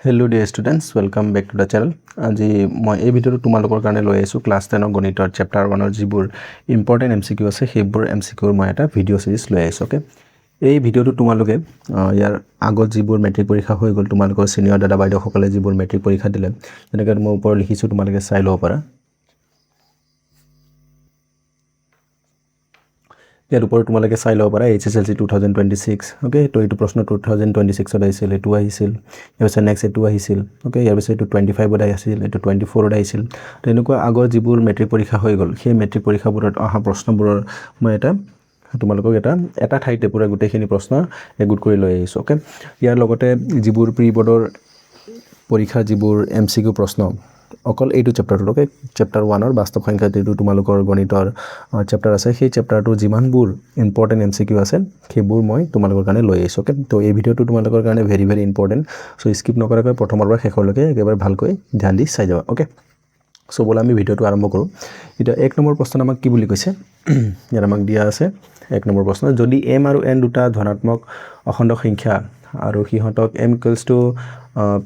Hello dear students, welcome back to the channel. আজি মই এই ভিডিওটো তোমালোকৰ কাৰণে লৈ আছো ক্লাস 10 গণিতৰ চেপ্টাৰ 1 যিবোৰ ইম্পৰ্টেন্ট এমসিকিউ আছে সেইবোৰ এমসিকিউৰ মই এটা ভিডিও সিৰিজ লৈ আইছো ওকে এই ভিডিওটো তোমালোকে ইয়াৰ আগত যিবোৰ মেট্ৰিক পৰীক্ষা হৈ গল তোমালোকৰ সিনিয়ৰ দাদা বাইদেউ সকলে যিবোৰ মেট্ৰিক পৰীক্ষা দিলে যেনেকৈ মই ওপৰত লিখিছো তোমালোকে চাই লব পাৰা ইয়াৰ ওপৰত তোমালোকে চাই লব পাৰা HSLC 2026 ওকে তো এইটো প্ৰশ্ন 2026 ত আহিছিল এটো আহিছিল ইয়াৰ নেক্সট এটো আহিছিল ওকে ইয়াৰ পিছত এটো 25 ত আহিছিল এটো 24 ত আহিছিল তো এনেকুৱা আগৰ যিবোৰ মেট্ৰিক পৰীক্ষা হৈ গল সেই মেট্ৰিক পৰীক্ষাবোৰত অহা প্ৰশ্নবোৰৰ মই তোমালোকক এটা ঠাইতে পুৰা গুটেখিনি প্ৰশ্ন এগুট কৰি লৈ আহিছো ওকে ইয়াৰ লগতে যিবোৰ প্ৰি বৰ্ডৰ পৰীক্ষা যিবোৰ MCQ প্ৰশ্ন অকল এইটো চেপ্টাৰটো ওকে চেপ্টাৰ 1 ৰ বাস্তৱ সংখ্যা যেটো তোমালোকৰ গণিতৰ চেপ্টাৰ আছে সেই চেপ্টাৰটো যিমানবোৰ ইম্পৰ্টেন্ট MCQ আছে সেইবোৰ মই তোমালোকৰ কাৰণে লৈ আহিছো ওকে তো এই ভিডিওটো তোমালোকৰ কাৰণে very very important so skip নকৰাকৈ প্ৰথমৰ পৰা শেষলৈকে একেবাৰে ভালকৈ ধ্যান দি চাই যাবা ওকে সো বলা আমি ভিডিওটো আৰম্ভ কৰো এটা এক নম্বৰ প্ৰশ্ন আমাক কি বুলি কৈছে ইয়াৰ আমাক দিয়া আছে এক নম্বৰ প্ৰশ্ন যদি m আৰু n দুটা ধনাত্মক অখণ্ড সংখ্যা আৰু হিহতক m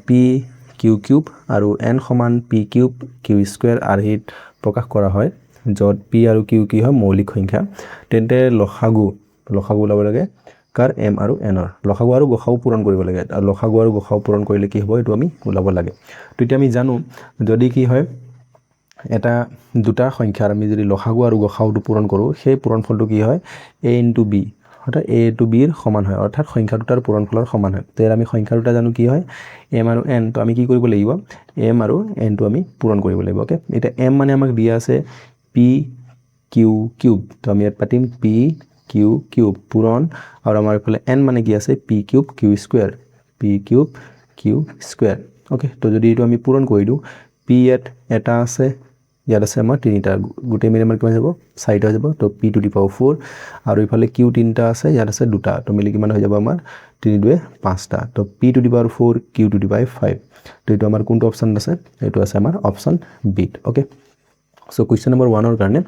p q কিউব আৰু n সমান p কিউব q স্কয়াৰ আৰহিত প্ৰকাশ কৰা হয় যত p আৰু q কি হয় মৌলিক সংখ্যা তেন্তে লসাগু লব লাগে কাৰ m আৰু n ৰ লসাগু আৰু গসাগু পূৰণ কৰিব লাগে আৰু লসাগু আৰু গসাগু পূৰণ কৰিলে কি হ'ব এটো আমি ওলাব লাগে তো এতিয়া আমি জানো যদি কি হয় এটা দুটা সংখ্যাৰ আমি যদি লসাগু আৰু গসাগুটো পূৰণ কৰো সেই পূৰণফলটো কি হয় a * b অৰ্থাৎ a to b ৰ সমান হয় অৰ্থাৎ সংখ্যা দুটাৰ পূৰণফলৰ সমান হয় তো আমি সংখ্যা দুটা জানো কি হয় m আৰু n তো আমি কি কৰিব লাগিব m আৰু n তো আমি পূৰণ কৰিব লাগিব ওকে এটা m মানে আমাক দিয়া আছে p q কিউব তো আমি ইয়াত পাতিম p q কিউব পূৰণ আৰু আমাৰ ইফালে n মানে কি আছে p cube q square p cube q square okay তো যদি এটো আমি পূৰণ কৰি দিও p এটা আছে ইয়াত আছে আমাৰ তিনিটা গুটে মিলি আমাৰ কিমান যাব 4 হৈ যাব তো p টু দি পাৱাৰ 4 আৰু ইফালে q তিনটা আছে ইয়াত আছে দুটা তো মিলি কিমান হৈ যাব আমাৰ 3 2 5টা তো p to the power 4 q to the power 5 তো এটো আমাৰ কোনটো অপচন আছে এটো আছে আমাৰ option B okay so question number 1 ৰ কাৰণে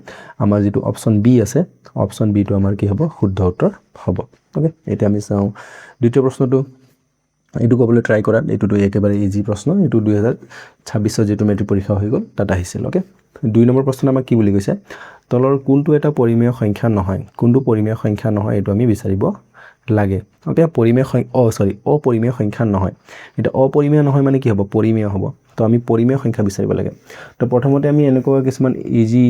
আমাৰ যেটো অপচন বি আছে অপচন বি তো আমাৰ কি হ'ব শুদ্ধ উত্তৰ হ'ব ওকে এটা আমি চাও দ্বিতীয় প্ৰশ্নটো এটো কবলৈ ট্ৰাই কৰা এটো একেবাৰে ইজি প্ৰশ্ন এটো 2026 যেটো মেট্ৰিক পৰীক্ষা হৈ গল তাত আহিছিল ওকে দুই নম্বৰ প্ৰশ্ন আমাক কি বুলি কৈছে তলৰ কোনটো এটা পৰিমেয় সংখ্যা নহয় কোনটো পৰিমেয় সংখ্যা নহয় এটো আমি বিচাৰিব লাগে ওকে পৰিমেয় অপৰিমেয় সংখ্যা নহয় এটা অপৰিমেয় নহয় মানে কি হ'ব পৰিমেয় হ'ব তো আমি পৰিমেয় সংখ্যা বিচাৰিব লাগে তো প্ৰথমতে আমি এনেকুৱা কিছুমান ইজি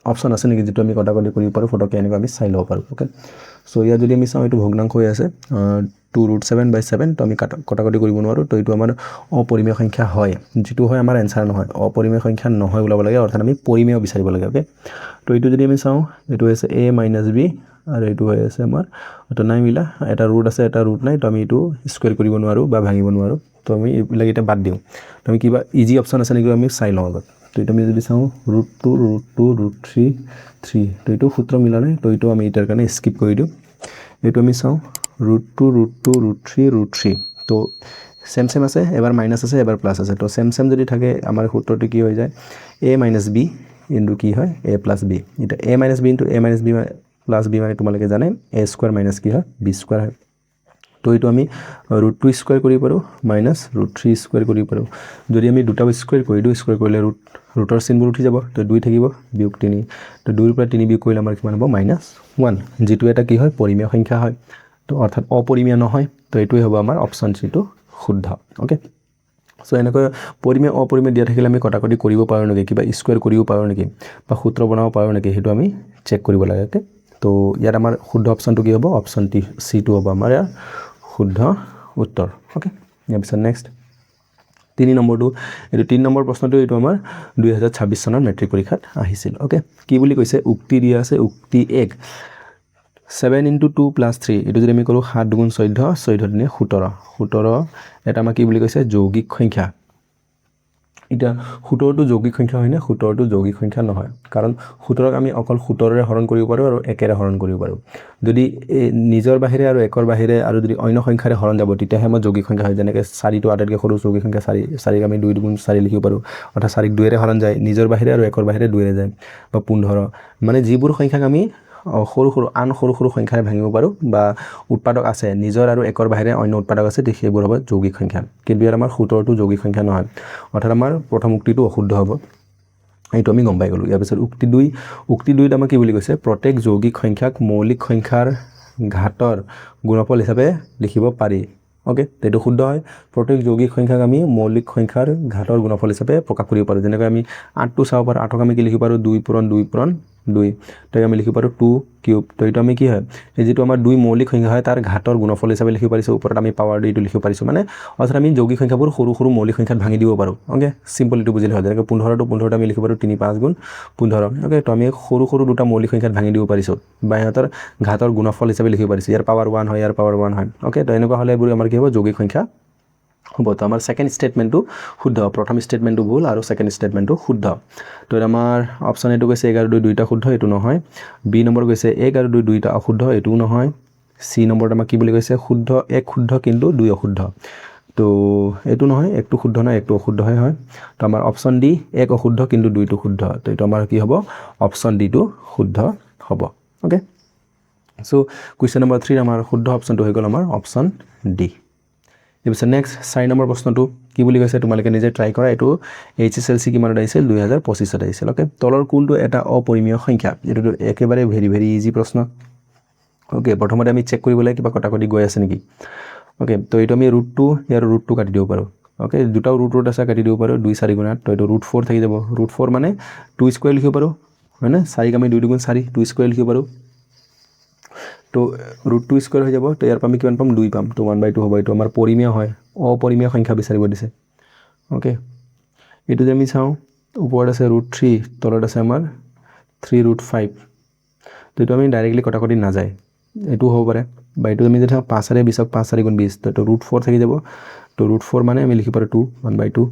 অপচন আছে নেকি যেটো আমি কটাকটি কৰিব পাৰো ফটোকে এনেকুৱা আমি চাই লব পাৰো ওকে সো ইয়া যদি আমি চাও এটো ভগ্নাংশ হৈ আছে 2√7/7 তো আমি কটাকটি কৰিব নোৱাৰো তো এটো আমাৰ অপৰিমেয় সংখ্যা হয় যেটো হয় আমাৰ आंसर নহয় অপৰিমেয় সংখ্যা নহয় ওলাব লাগে অৰ্থাৎ আমি পৰিমেয় বিচাৰিব লাগে ওকে তো এটো যদি আমি চাও এটো আছে a - b আৰু এটো হৈ আছে আমাৰ তো নাই মিলা এটা ৰুট আছে এটা ৰুট নাই তো আমি এটো স্কয়াৰ কৰিব নোৱাৰো বা ভাঙিব নোৱাৰো তো আমি ইবিলাক এটা বাদ দিও তো আমি কিবা ইজি অপচন আছে নেকি আমি চাই লও আগত তো এটা আমি যদি চাও √2 √3 3 তো এটো সূত্ৰ মিলা নাই তো এটো আমি এটাৰ কাৰণে স্কিপ কৰি দিও এটো আমি চাও √2 √3 √3 তো সেম আছে এবাৰ মাইনাস আছে এবাৰ প্লাস আছে তো সেম যদি থাকে আমাৰ সূত্ৰটো কি হৈ যায় a - b ইনটু কি হয় a + b এটা a - b into a - b + b মানে তোমালোকে জানে a স্কয়াৰ মাইনাস কি হয় b স্কয়াৰ হয় তো এটো আমি √2 স্কয়াৰ কৰিব পাৰো মাইনাস √3 স্কয়াৰ কৰিব পাৰো যদি আমি দুটা স্কয়াৰ কৰি দিও স্কয়াৰ কৰিলে ৰুটৰ চিনবোৰ উঠি যাব তো 2 থাকিব বিয়োগ 3 তো 2 ৰ পৰা 3 বিয়োগ কৰিলে আমাৰ কিমান হ'ব -1 যেটো এটা কি হয় পৰিমেয় সংখ্যা হয় তো অৰ্থাৎ অপৰিমেয় নহয় তো এটোই হ'ব আমাৰ অপচন সি টো শুদ্ধ ওকে সো এনেকৈ পৰিমেয় অপৰিমেয় দিয়া থাকিলে আমি কটাকটি কৰিব পাৰো নেকি কিবা স্কয়াৰ কৰিব পাৰো নেকি বা সূত্ৰ বনাব পাৰো নেকি হেতু আমি চেক কৰিব লাগে ওকে তো ইয়াত আমাৰ শুদ্ধ অপচনটো কি হ'ব অপচন সি টো হ'ব আমাৰ শুদ্ধ উত্তৰ ওকে ইয়াৰ পিছত নেক্সট 3 নম্বৰটো এটো 3 নম্বৰ প্ৰশ্নটো এটো আমাৰ 2026 চনৰ মেট্ৰিক পৰীক্ষাত আহিছিল ওকে কি বুলি কৈছে উক্তি দিয়া আছে উক্তি 1 7 * 2 + 3 এটো যদি আমি কৰো 7 * 2 = 14 14 * 17 17 এটা আমাৰ কি বুলি কৈছে যৌগিক সংখ্যা এটা 17 টো যৌগিক সংখ্যা হয় না 17 টো যৌগিক সংখ্যা নহয় কাৰণ 17ক আমি অকল 17 ৰে হৰণ কৰিব পাৰো আৰু 1 ৰে হৰণ কৰিব পাৰো যদি নিজৰ বাহিৰে আৰু 1ৰ বাহিৰে আৰু যদি অন্য সংখ্যাৰে হৰণ যাব তেতিয়াহে আমাৰ যৌগিক সংখ্যা হয় যেনেকৈ 4 টো আটাইতকৈ সৰু যৌগিক সংখ্যা 4 ক আমি 2 * 4 লিখিব পাৰো অৰ্থাৎ 4ক 2 ৰে হৰণ যায় নিজৰ বাহিৰে আৰু 1ৰ বাহিৰে 2 ৰে যায় বা 15 মানে যিবোৰ সংখ্যাক আমি সৰু সৰু আন সৰু সৰু সংখ্যাৰে ভাঙিব পাৰোঁ বা উৎপাদক আছে নিজৰ আৰু একৰ বাহিৰে অন্য উৎপাদক আছে সেইবোৰ হ'ব যৌগিক সংখ্যা কিন্তু ইয়াত আমাৰ 17টো যৌগিক সংখ্যা নহয় অৰ্থাৎ আমাৰ প্ৰথম উক্তিটো অশুদ্ধ হ'ব এইটো আমি গম পাই গ'লোঁ ইয়াৰ পিছত উক্তি 2ত আমাক কি বুলি কৈছে প্ৰত্যেক যৌগিক সংখ্যাক মৌলিক সংখ্যাৰ ঘাতৰ গুণফল হিচাপে লিখিব পাৰি ওকে এইটো শুদ্ধ হয় প্ৰত্যেক যৌগিক সংখ্যাক আমি মৌলিক সংখ্যাৰ ঘাতৰ গুণফল হিচাপে প্ৰকাশ কৰিব পাৰোঁ যেনেকৈ আমি 8টো চাব পাৰোঁ 8ক আমি কি লিখিব পাৰোঁ 2 পূৰণ 2 পূৰণ 2 তাক আমি লিখিব পাৰোঁ 2 কিউব তো এইটো আমি কি হয় এই যেটো আমাৰ 2 মৌলিক সংখ্যা হয় তাৰ ঘাতৰ গুণফল হিচাপে লিখিব পাৰিছোঁ ওপৰত আমি পাৱাৰ দি এইটো লিখিব পাৰিছোঁ মানে অৰ্থাৎ আমি যৌগিক সংখ্যাবোৰ সৰু সৰু মৌলিক সংখ্যাত ভাঙি দিব পাৰোঁ ওকে সিম্পল এইটো বুজিলে হয় যেনেকৈ 15টো আমি লিখিব পাৰোঁ 3 5 গুণ 15 ওকে তো আমি সৰু সৰু দুটা মৌলিক সংখ্যাত ভাঙি দিব পাৰিছোঁ বা ইহঁতৰ ঘাতৰ গুণফল হিচাপে লিখিব পাৰিছোঁ ইয়াৰ পাৱাৰ 1 হয় ইয়াৰ পাৱাৰ 1 হয় ওকে তো এনেকুৱা হ'লে এইবোৰ আমাৰ কি হ'ব যৌগিক সংখ্যা হ'ব তো আমাৰ সেকেন্ড স্টেটমেন্টটো শুদ্ধ প্ৰথম স্টেটমেন্টটো ভুল আৰু সেকেন্ড স্টেটমেন্টটো শুদ্ধ তো আমাৰ অপচন এটো কৈছে 11 2 দুইটা শুদ্ধ এটো নহয় বি নম্বৰ কৈছে 1 আৰু 2 দুইটা অশুদ্ধ এটো নহয় সি নম্বৰত আমাৰ কি বুলি কৈছে শুদ্ধ 1 শুদ্ধ কিন্তু 2 অশুদ্ধ তো এটো নহয় একটো শুদ্ধ না একটো অশুদ্ধ হয় তো আমাৰ অপচন ডি 1 অশুদ্ধ কিন্তু 2টো শুদ্ধ তো এটো আমাৰ কি হ'ব অপচন ডি টো শুদ্ধ হ'ব ওকে সো কোৱেশ্চন নম্বৰ 3 আমাৰ শুদ্ধ অপচনটো হৈ গ'ল আমাৰ অপচন ডি এপিছত নেক্সট 4 নম্বৰ প্ৰশ্নটো কি বুলি কৈছে তোমালোকে নিজে ট্ৰাই কৰা এটো এইচএসএলসি কিমানত আহিছিল 2025 ত আহিছিল ওকে তলৰ কোনটো এটা অপৰিমেয় সংখ্যা এটো একেবাৰে ভেৰি ইজি প্ৰশ্ন ওকে প্ৰথমতে আমি চেক কৰিব লাগে কিবা কটাকটি গৈ আছে নেকি ওকে তো এটো আমি √2 ইয়াৰ √2 কাটি দিব পাৰো ওকে দুটাও √2 আছে কাটি দিব পাৰো 2 4 গুণা তো এটো √4 থাকি যাব √4 মানে 2 স্কয়াৰ লিখিব পাৰো হয় না 4 আমি 2 2 4 2 স্কয়াৰ লিখিব পাৰো তো √2 স্কয়াৰ হৈ যাব তো ইয়াৰ পাম কিমান পাম 2 পাম তো 1/2 হ'ব এটো আমাৰ পৰিমেয় হয় অপৰিমেয় সংখ্যা বিচাৰিব দিছে ওকে এটো যে আমি চাও ওপৰত আছে √3 তলত আছে আমাৰ 3√5 তো এটো আমি ডাইৰেক্টলি কটাকটি না যায় এটো হ'ব পাৰে বা এটো আমি যদি 5 আৰে 20ক 5 4 গুণ 20 তো √4 থাকি যাব তো √4 মানে আমি লিখি পাৰো 2 1/2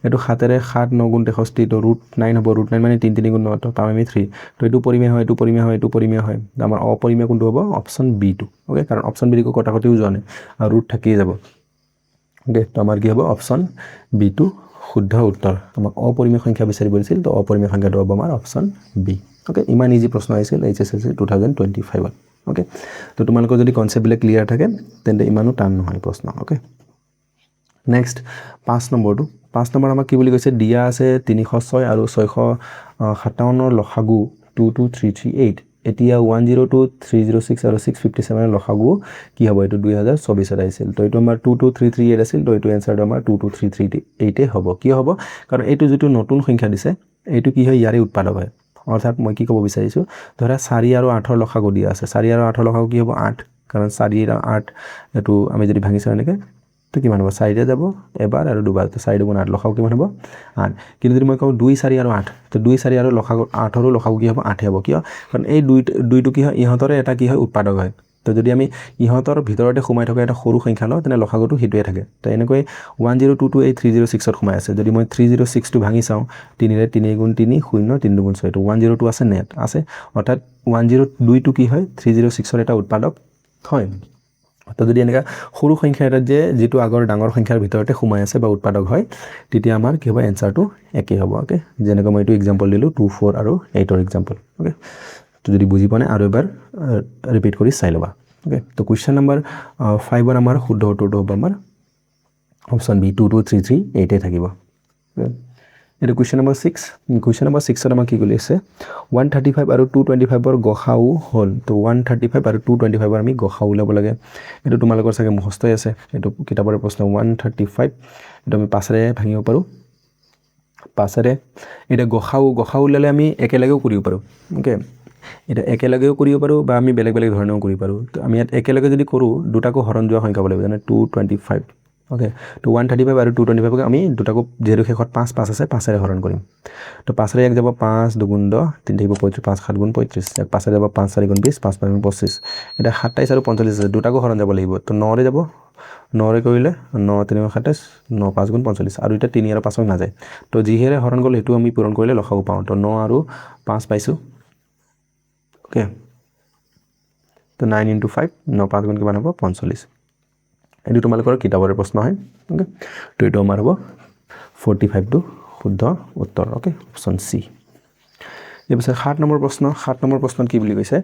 এটো 7 আৰে 7 9 গুণ 63 তো √9 হ'ব √9 মানে 3 3 গুণ 9 তো পাম আমি 3 তো এটো পৰিমেয় হয় এটো পৰিমেয় হয় এটো পৰিমেয় হয় আমাৰ অপৰিমেয় কোনটো হ'ব অপচন বি টো ওকে কাৰণ অপচন বি কো কটাকটিও জানে আৰু ৰুট থাকি যাব ওকে তো আমাৰ কি হ'ব অপচন বি টো শুদ্ধ উত্তৰ আমাক অপৰিমেয় সংখ্যা বিচাৰিব দিছিল তো অপৰিমেয় সংখ্যাটো হ'ব আমাৰ অপচন বি ওকে ইমান ইজি প্ৰশ্ন আহিছিল এইচএসএলসি 2025 ওকে তো তোমালোকৰ যদি কনসেপ্ট বিলাক ক্লিয়াৰ থাকে তেন্তে ইমানো টান নহয় প্ৰশ্ন ওকে নেক্সট 5 নম্বৰটো 5 নম্বৰ আমাক কি বুলি কৈছে দিয়া আছে 306 আৰু 657 লসাগু 22338 এতিয়া 102 306 আৰু 657 লসাগু কি হ'ব এটো 2024 আহিছিল তো এটো আমাৰ 22338 আছিল তো এটো आंसर আমাৰ 22338 হ'ব কি হ'ব কাৰণ এটো যেটো নতুন সংখ্যা দিছে এটো কি হয় ইয়াৰে উৎপাদক হয় অৰ্থাৎ মই কি ক'ব বিচাৰিছো ধৰা 4 আৰু 8 লসাগু দিয়া আছে 4 আৰু 8 লসাগু কি হ'ব 8 কাৰণ 4 আৰু 8 এটো আমি যদি ভাঙিছো এনেকে তো কিমান হ'ব 4 যাব এবাৰ আৰু দুবাৰ তো 4 গুণ 8 লসাগু কিমান হ'ব 8 কিন্তু যদি মই কওঁ 2 4 আৰু 8 তো 2 4 আৰু লসাগু 8 আৰু লসাগু কি হ'ব 8 হ'ব কিয় কাৰণ এই দুইটো কি হয় ইহতৰে এটা কি হয় উৎপাদক হয় তো যদি আমি ইহতৰ ভিতৰতে সোমাই থকা এটা সৰু সংখ্যা লওঁ তেনে লসাগুটো হিটোৱে থাকে তো এনেকৈ 1022 এই 306 ত সোমাই আছে যদি মই 306 টো ভাঙি চাওঁ 3 ৰে 3 গুণ 3 0 3 গুণ 6 তো 102 আছে নেট আছে অৰ্থাৎ 102 টো কি হয় 306 ৰ এটা উৎপাদক হয় তো যদি এনেকা সৰু সংখ্যা এটা যে যেটো আগৰ ডাঙৰ সংখ্যাৰ ভিতৰতে সোমাই আছে বা উৎপাদক হয় তেতিয়া আমাৰ কি হ'ব आंसरটো একে হ'ব ওকে যেনেকৈ মই এটো एग्जांपल দিলো 2 4 আৰু 8 ৰ एग्जांपल ওকে তো যদি বুজি পানে আৰু এবাৰ ৰিপিট কৰি চাই লবা ওকে তো কোৱেশ্চন নম্বৰ 5 ৰ আমাৰ শুদ্ধ উত্তৰটো হ'ব আমাৰ অপচন বি 22338 থাকিব এটো কোৱেশ্চন নম্বৰ 6 কোৱেশ্চন নম্বৰ 6 ত আমাৰ কি কলি আছে 135 আৰু 225 ৰ গখাউ হল তো 135 আৰু 225 ৰ আমি গখাউ উলাব লাগে এটো তোমালোকৰ সাকে মুখস্থই আছে এটো কিতাপৰ প্ৰশ্ন 135 এটো আমি পাছৰে ভাঙিব পাৰো পাছৰে এটা গখাউ উলালে আমি একেলগেও কৰিব পাৰো ওকে এটা একেলগেও কৰিব পাৰো বা আমি বেলেগ বেলেগ ধৰণেও কৰিব পাৰো তো আমি ইয়াত একেলগে যদি কৰো দুটাকো হৰণ যোৱা সংখ্যা হ'ব মানে 225 ওকে তো 135 আৰু 225 ক আমি দুটাকো যেহেতু শেষত 5 5 আছে 5 ৰে হৰণ কৰিম তো 5 ৰে এক যাব 5 2 গুণ 10 3 থাকিব 5 7 গুণ 35 এক 5 ৰে যাব 5 4 গুণ 20 5 5 গুণ 25 এটা 27 আৰু 45 আছে দুটাকো হৰণ যাব লাগিব তো 9 ৰে যাব 9 ৰে কৰিলে 9 3 27 9 5 গুণ 45 আৰু এটা 3 আৰু 5 না যায় তো জিহেৰে হৰণ গলে হেতু আমি পূৰণ কৰিলে লখাও পাও তো 9 আৰু 5 পাইছো ওকে তো 9 * 5 9 5 গুণ কিমান হ'ব 45 এটো তোমালোকৰ কিতাপৰ প্ৰশ্ন হয় ওকে তো এটো আমাৰ হ'ব 45 টো শুদ্ধ উত্তৰ ওকে অপচন সি ইয়াৰ পিছত 7 নম্বৰ প্ৰশ্ন 7 নম্বৰ প্ৰশ্নত কি বুলি কৈছে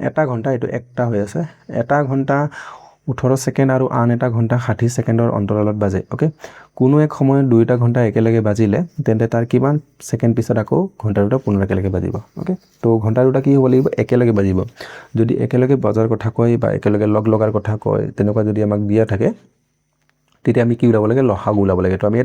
এটা ঘণ্টা এইটো একটা হৈ আছে এটা ঘণ্টা 18 সেকেন্ড আৰু আন এটা ঘণ্টা 60 সেকেন্ডৰ অন্তৰালত বাজে ওকে কোনো এক সময়ত দুইটা ঘণ্টা একেলগে বাজিলে তেন্তে তাৰ কিমান সেকেন্ড পিছত আকৌ ঘণ্টা দুটা পুনৰ একেলগে বাজিব ওকে তো ঘণ্টা দুটা কি হ'ব লাগিব একেলগে বাজিব যদি একেলগে বজাৰ কথা কয় বা একেলগে লগ লগাৰ কথা কয় তেনেকুৱা যদি আমাক দিয়া থাকে তেতিয়া আমি কি উলাব লাগে লসাগু উলাব লাগে তো আমি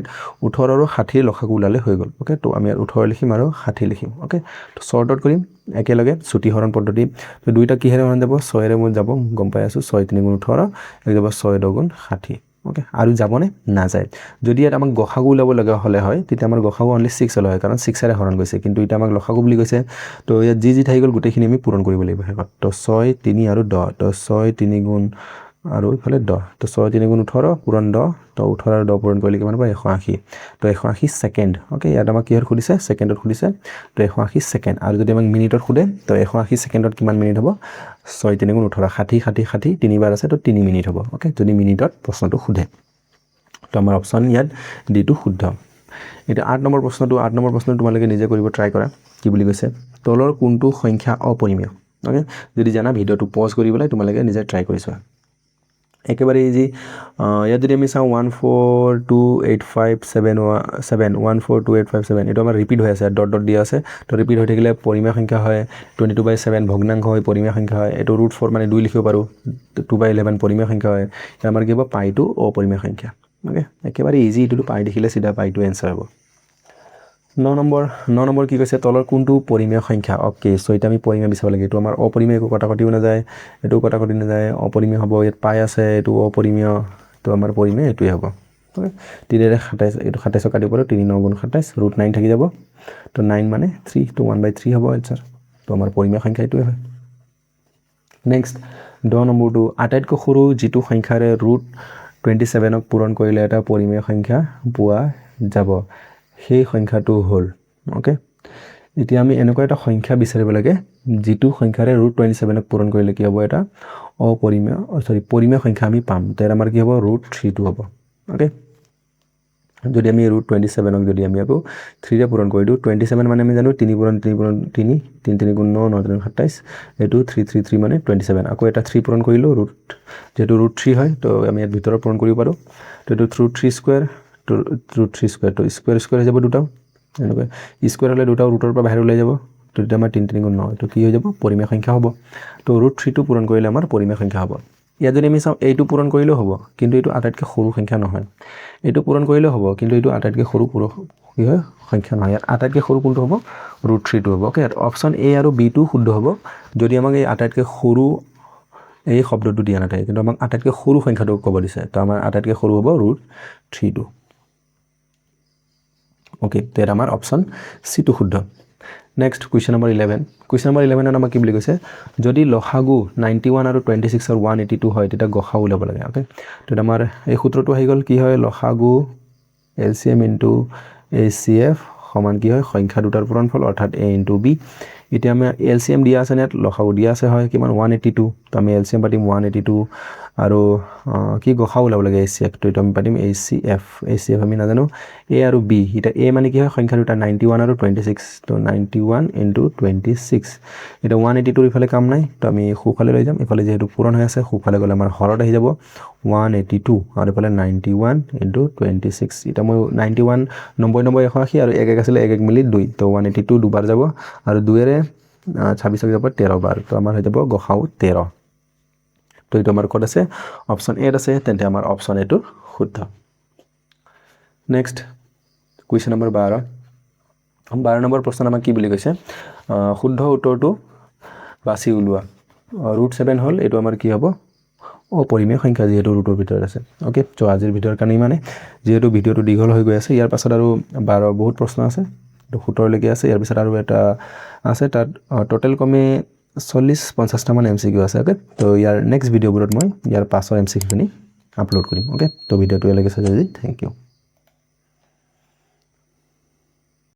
18 আৰু 60 লসাগু উলালে হৈ গল ওকে তো আমি 18 লিখিম আৰু 60 লিখিম ওকে তো শৰ্ট আউট কৰিম একেলগে ছুটি হৰণ পদ্ধতি তো দুইটা কিহেৰে হৰণ যাব 6 ৰে মই যাব গম পাই আছো 6 3 গুণ 18 এক যাব 6 2 গুণ 60 ওকে আৰু যাবনে না যায় যদি এটা আমাক গসাগু উলাব লগা হলে হয় তেতিয়া আমাৰ গসাগু অনলি 6 হল হয় কাৰণ 6 ৰে হৰণ গৈছে কিন্তু এটা আমাক লসাগু বুলি কৈছে তো ইয়াত যি থাকি গল গোটেইখিনি আমি পূৰণ কৰিব লাগিব হেকত তো 6 3 আৰু 10 তো 6 3 গুণ আৰু ইফালে 10 তো 6 3 গুণ 18 পূৰণ 10 তো 18 আৰু 10 পূৰণ কৰিলে কিমান পায় 180 তো 180 সেকেন্ড ওকে ইয়াত আমাক কি খুদিছে সেকেন্ডত খুদিছে তো 180 সেকেন্ড আৰু যদি আমাক মিনিটত খুদে তো 180 সেকেন্ডত কিমান মিনিট হ'ব 6 3 গুণ 18 60 60 60 তিনিবাৰ আছে তো 3 মিনিট হ'ব ওকে যদি মিনিটত প্ৰশ্নটো খুদে তো আমাৰ অপচন ইয়াত ডি টু শুদ্ধ এটা 8 নম্বৰ প্ৰশ্নটো তোমালোকে নিজে কৰিব ট্ৰাই কৰা কি বুলি কৈছে তলৰ কোনটো সংখ্যা অপৰিমেয় ওকে যদি জানা ভিডিওটো পজ কৰিবলৈ তোমালোকে নিজে ট্ৰাই কৰিছোৱা একেবাৰে ইজি ইয়াত যদি আমি চাও 1428577 1428577 এটা আমাৰ ৰিপিট হৈ আছে ডট ডট দিয়া আছে তো ৰিপিট হৈ থাকিলে পৰিমেয় সংখ্যা হয় 22/7 ভগ্নাংশ হয় পৰিমেয় সংখ্যা হয় এটো √4 মানে 2 লিখিব পাৰো 2/11 পৰিমেয় সংখ্যা হয় আমাৰ কি হ'ব পাইটো অপৰিমেয় সংখ্যা ওকে একেবাৰে ইজি ইটো পাই দেখিলে সিধা পাইটো आंसर হ'ব 9 নম্বৰ কি কৈছে তলৰ কোনটো পৰিমেয় সংখ্যা ওকে সো এটা আমি পৰিমেয় বিচাৰিব লাগে এটো আমাৰ অপৰিমেয় একো কথা কটিও না যায় এটো কথা কটি না যায় অপৰিমেয় হ'ব ইয়াত পাই আছে এটো অপৰিমেয় তো আমাৰ পৰিমেয় এটোই হ'ব ওকে 3 ৰে 27 এটো 27 কাটি পৰে 3 9 গুণ 27 √9 থাকি যাব তো 9 মানে 3 তো 1/3 হ'ব आंसर তো আমাৰ পৰিমেয় সংখ্যা এটোই হয় নেক্সট 10 নম্বৰটো আটাইতকৈ সৰু যেটো সংখ্যাৰে √27 ক পূৰণ কৰিলে এটা পৰিমেয় সংখ্যা পোৱা যাব সেই সংখ্যাটো হল ওকে এতিয়া আমি এনেকুৱা এটা সংখ্যা বিচাৰিব লাগে যেটো সংখ্যাৰে √27 ক পূৰণ কৰিলে কি হ'ব এটা অপৰিমেয় পৰিমেয় সংখ্যা আমি পাম তাৰ আমাৰ কি হ'ব √32 হ'ব ওকে যদি আমি √27 ক যদি আমি আকৌ 3 ৰে পূৰণ কৰি দিও 27 মানে আমি জানো 3 পূৰণ 3 পূৰণ 3 3 3 গুণ 9 9 3 27 এটো 333 মানে 27 আকৌ এটা 3 পূৰণ কৰিলো যেটো √3 হয় তো আমি ইয়াত ভিতৰত পূৰণ কৰিব পাৰো তো এটো √3 স্কয়াৰ তো √3 স্কয়াৰ তো স্কয়াৰ স্কয়াৰ হৈ যাব দুটা এনেকৈ স্কয়াৰ হলে দুটা ৰুটৰ পৰা বাহিৰ ওলাই যাব তো এটা আমাৰ 3 3 গুণ 9 তো কি হৈ যাব পৰিমেয় সংখ্যা হ'ব তো √3 টো পূৰণ কৰিলে আমাৰ পৰিমেয় সংখ্যা হ'ব ইয়া যদি আমি চাও এইটো পূৰণ কৰিলেও হ'ব কিন্তু এইটো আটাইতকৈ সৰু সংখ্যা নহয় এইটো পূৰণ কৰিলেও হ'ব কিন্তু এইটো আটাইতকৈ সৰু কি হয় সংখ্যা নহয় ইয়াত আটাইতকৈ সৰু কোনটো হ'ব √3 টো হ'ব ওকে অপচন এ আৰু বি টো শুদ্ধ হ'ব যদি আমাক এই আটাইতকৈ সৰু এই শব্দটো দিয়া নাথাকে কিন্তু আমাক আটাইতকৈ সৰু সংখ্যাটো ক'ব দিছে তো আমাৰ আটাইতকৈ সৰু হ'ব √3 টো ওকে তেৰ আমাৰ অপচন সি টো শুদ্ধ next question number 11 question number 11 ত আমাক কি বুলি কৈছে যদি লসাগু 91 আৰু 26 আৰু 182 হয় তেতিয়া গসাগু উলাব লাগে ওকে তো আমাৰ এই সূত্ৰটো হৈ গল কি হয় লসাগু LCM * HCF সমান কি হয় সংখ্যা দুটাৰ পূৰণফল অৰ্থাৎ a * b এতিয়া আমি LCM দিয়া আছে নেট লসাগু দিয়া আছে হয় কিমান 182 তো আমি LCM পাতিম 182 আৰু কি গসাগু উলাব লাগে HCF তো এটা আমি পাতিম HCF আমি নাজানো a আৰু b এটা a মানে কি হয় সংখ্যা দুটা 91 আৰু 26 তো 91 * 26 এটা 182 ইফালে কাম নাই তো আমি খুফালে লৈ যাম ইফালে যেহেতু পূৰণ হৈ আছে খুফালে গলে আমাৰ হৰত আহি যাব 182 আৰু ইফালে 91 * 26 এটা মই 91 90 90 180 আৰু 1 1 আছিল 1 1 মিলি 2 তো 182 দুবাৰ যাব আৰু 2 ৰে 26 যাব 13 বাৰ তো আমাৰ হৈ যাব গসাগু 13 তো এটা আমাৰ কোড আছে অপচন এ আছে তেন্তে আমাৰ অপচন এ টো শুদ্ধ নেক্সট কোৱেশ্চন নম্বৰ 12 নম্বৰ প্ৰশ্ন আমাক কি বুলি কৈছে শুদ্ধ উত্তৰটো বাছি উলোৱা √7 হল এটো আমাৰ কি হ'ব অপৰিমেয় সংখ্যা যেহেতু ৰুটৰ ভিতৰত আছে ওকে তো আজিৰ ভিডিওৰ কাৰণে মানে যেহেতু ভিডিওটো দীঘল হৈ গৈ আছে ইয়াৰ পাছত আৰু 12 বহুত প্ৰশ্ন আছে তো 17 লৈকে আছে ইয়াৰ পিছত আৰু এটা আছে তাত টোটাল কমে 40-50 টা মান MCQ আছে ওকে তো ইয়াৰ নেক্সট ভিডিওবোৰত মই ইয়াৰ পাছৰ MCQ খিনি আপলোড কৰিম ওকে তো ভিডিওটো এলৈকে চাই থ্যাংক ইউ